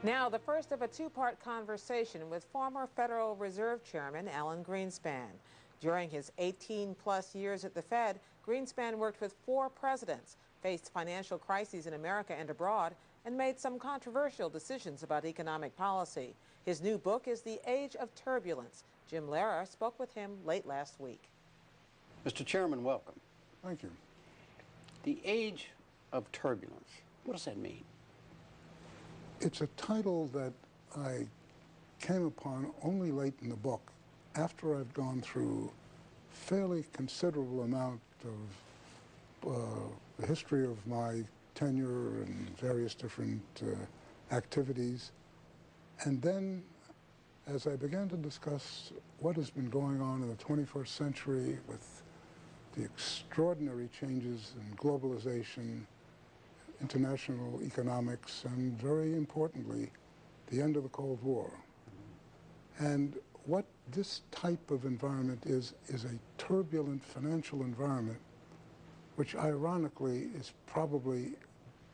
Now, the first of a two-part conversation with former Federal Reserve Chairman Alan Greenspan. During his 18-plus years at the Fed, Greenspan worked with 4 presidents, faced financial crises in America and abroad, and made some controversial decisions about economic policy. His new book is The Age of Turbulence. Jim Lehrer spoke with him late last week. Mr. Chairman, welcome. Thank you. The Age of Turbulence. What does that mean? It's a title that I came upon only late in the book, after I've gone through a fairly considerable amount of the history of my tenure and various different activities. And then, as I began to discuss what has been going on in the 21st century with the extraordinary changes in globalization, international economics, and very importantly, the end of the Cold War. And what this type of environment is a turbulent financial environment, which ironically is probably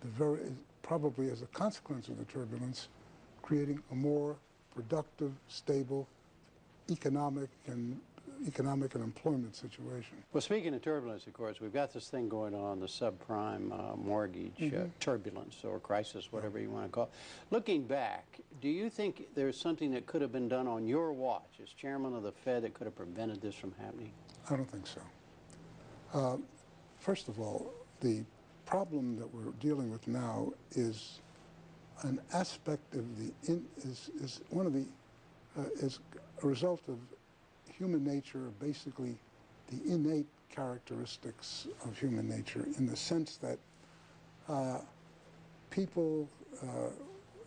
as a consequence of the turbulence, creating a more productive, stable economic and employment situation. Well, speaking of turbulence, of course, we've got this thing going on, the subprime mortgage turbulence or crisis, whatever you want to call it. Looking back, do you think there's something that could have been done on your watch as chairman of the Fed that could have prevented this from happening? I don't think so. First of all, the problem that we're dealing with now is an aspect of is a result of human nature, basically the innate characteristics of human nature, in the sense that people,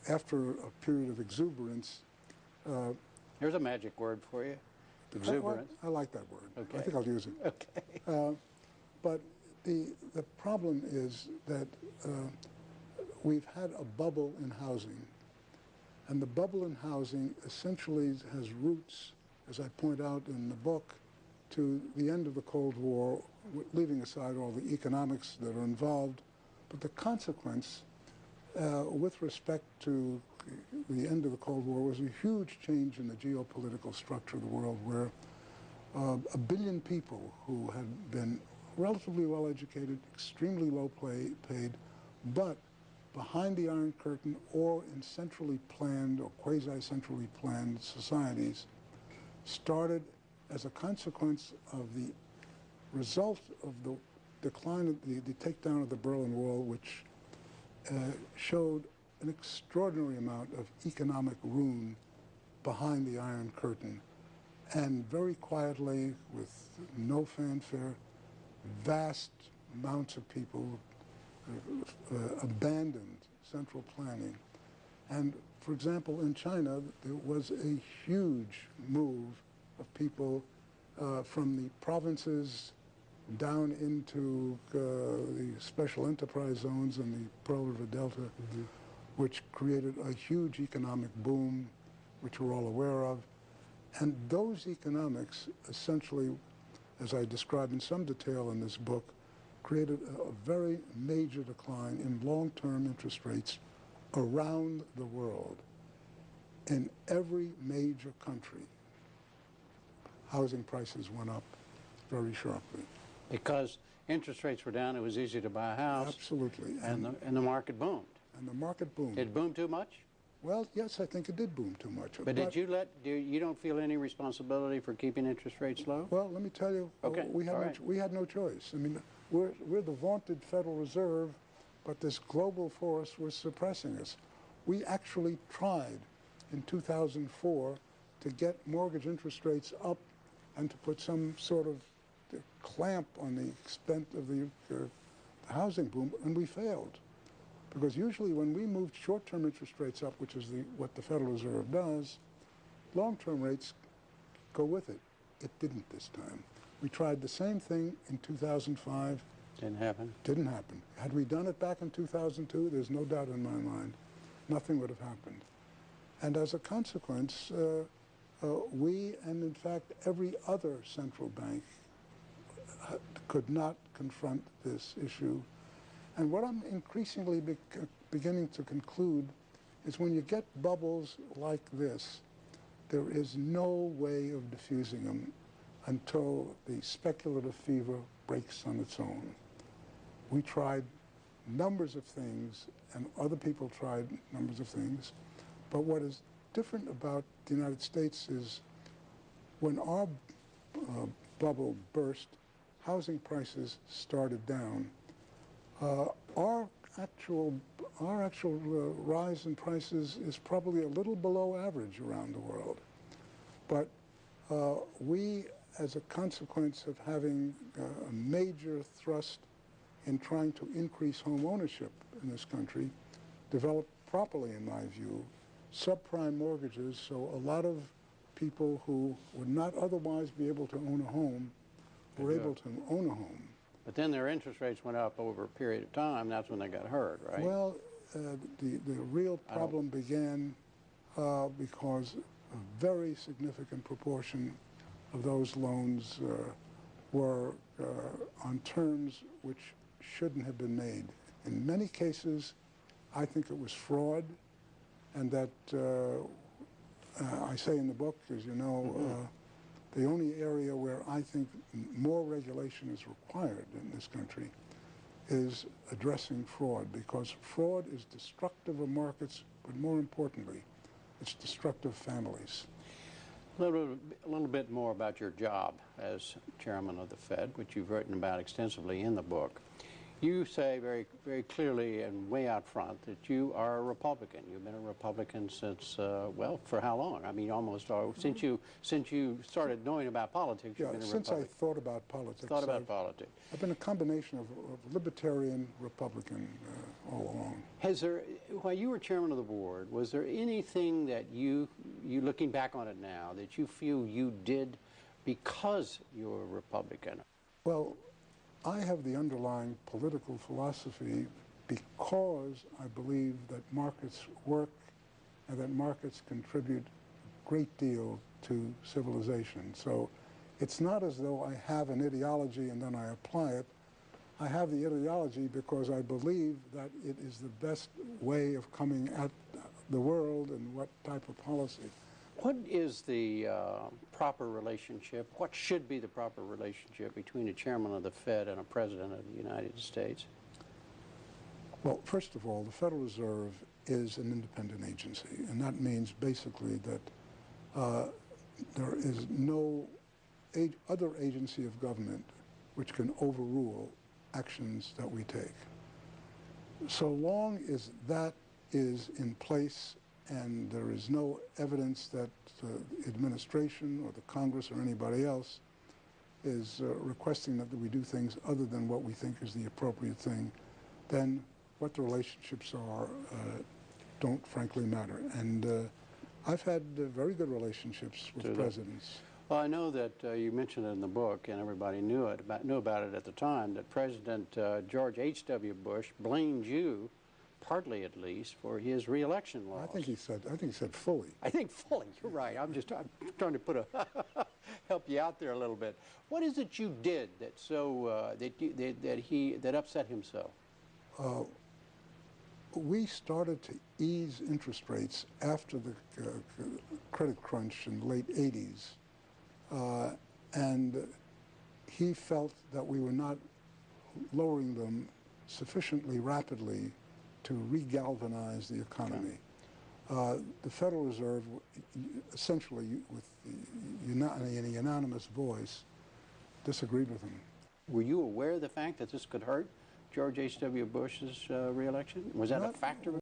after a period of exuberance... Here's a magic word for you, exuberance. I like that word. Okay. I think I'll use it. Okay. But the problem is that we've had a bubble in housing, and the bubble in housing essentially has roots, as I point out in the book, to the end of the Cold War, leaving aside all the economics that are involved. But the consequence, with respect to the end of the Cold War, was a huge change in the geopolitical structure of the world, where 1 billion people who had been relatively well-educated, extremely low paid, but behind the Iron Curtain or in centrally planned or quasi-centrally planned societies, started as a consequence of the result of the decline of the takedown of the Berlin Wall, which showed an extraordinary amount of economic ruin behind the Iron Curtain. And very quietly, with no fanfare, vast amounts of people abandoned central planning. And for example, in China, there was a huge move of people from the provinces down into the special enterprise zones and the Pearl River Delta, which created a huge economic boom, which we're all aware of. And those economics essentially, as I describe in some detail in this book, created a very major decline in long-term interest rates around the world. In every major country, housing prices went up very sharply. Because interest rates were down, it was easy to buy a house. Absolutely. And the market boomed. And the market boomed. Did it boom too much? Well, yes, I think it did boom too much. But did you don't feel any responsibility for keeping interest rates low? Well, let me tell you, we had no choice. I mean, we're the vaunted Federal Reserve, but this global force was suppressing us. We actually tried in 2004 to get mortgage interest rates up and to put some sort of clamp on the extent of the housing boom, and we failed. Because usually when we moved short-term interest rates up, which is what the Federal Reserve does, long-term rates go with it. It didn't this time. We tried the same thing in 2005. Didn't happen. Didn't happen. Had we done it back in 2002, there's no doubt in my mind, nothing would have happened. And as a consequence, we, and in fact every other central bank, could not confront this issue. And what I'm increasingly beginning to conclude is when you get bubbles like this, there is no way of diffusing them until the speculative fever breaks on its own. We tried numbers of things, and other people tried numbers of things, but what is different about the United States is when our bubble burst, housing prices started down. Our actual rise in prices is probably a little below average around the world. But we, as a consequence of having a major thrust in trying to increase home ownership in this country, developed properly, in my view, subprime mortgages, so a lot of people who would not otherwise be able to own a home were able to own a home. But then their interest rates went up over a period of time. That's when they got hurt, right? Well, the real problem began because a very significant proportion of those loans were on terms which shouldn't have been made. In many cases, I think it was fraud, and that I say in the book, as you know, the only area where I think more regulation is required in this country is addressing fraud, because fraud is destructive of markets, but more importantly, it's destructive of families. A little bit more about your job as chairman of the Fed, which you've written about extensively in the book. You say very, very clearly and way out front that you are a Republican. You've been a Republican since, well, for how long? I mean, almost since you started knowing about politics. Yeah, you've been a since Republican. I thought about politics. Thought about politics. I've been a combination of libertarian, Republican all along. Has there, while you were chairman of the board, was there anything that you looking back on it now, that you feel you did because you were a Republican? Well, I have the underlying political philosophy because I believe that markets work and that markets contribute a great deal to civilization. So it's not as though I have an ideology and then I apply it. I have the ideology because I believe that it is the best way of coming at the world and what type of policy. What is the proper relationship, what should be the proper relationship between a chairman of the Fed and a president of the United States? Well, first of all, the Federal Reserve is an independent agency, and that means basically that there is no other agency of government which can overrule actions that we take. So long as that is in place and there is no evidence that the administration or the Congress or anybody else is requesting that we do things other than what we think is the appropriate thing, then what the relationships are don't frankly matter. And I've had very good relationships with presidents. Well, I know that you mentioned it in the book, and everybody knew about it at the time, that President George H.W. Bush blamed you, partly at least, for his re-election laws. I think he said fully. I think fully. You're right. I'm trying to put a help you out there a little bit. What is it you did that that upset him so? We started to ease interest rates after the credit crunch in the late 80s, and he felt that we were not lowering them sufficiently rapidly to re-galvanize the economy. The Federal Reserve, essentially with a unanimous voice, disagreed with him. Were you aware of the fact that this could hurt George H.W. Bush's re-election? Was that a factor?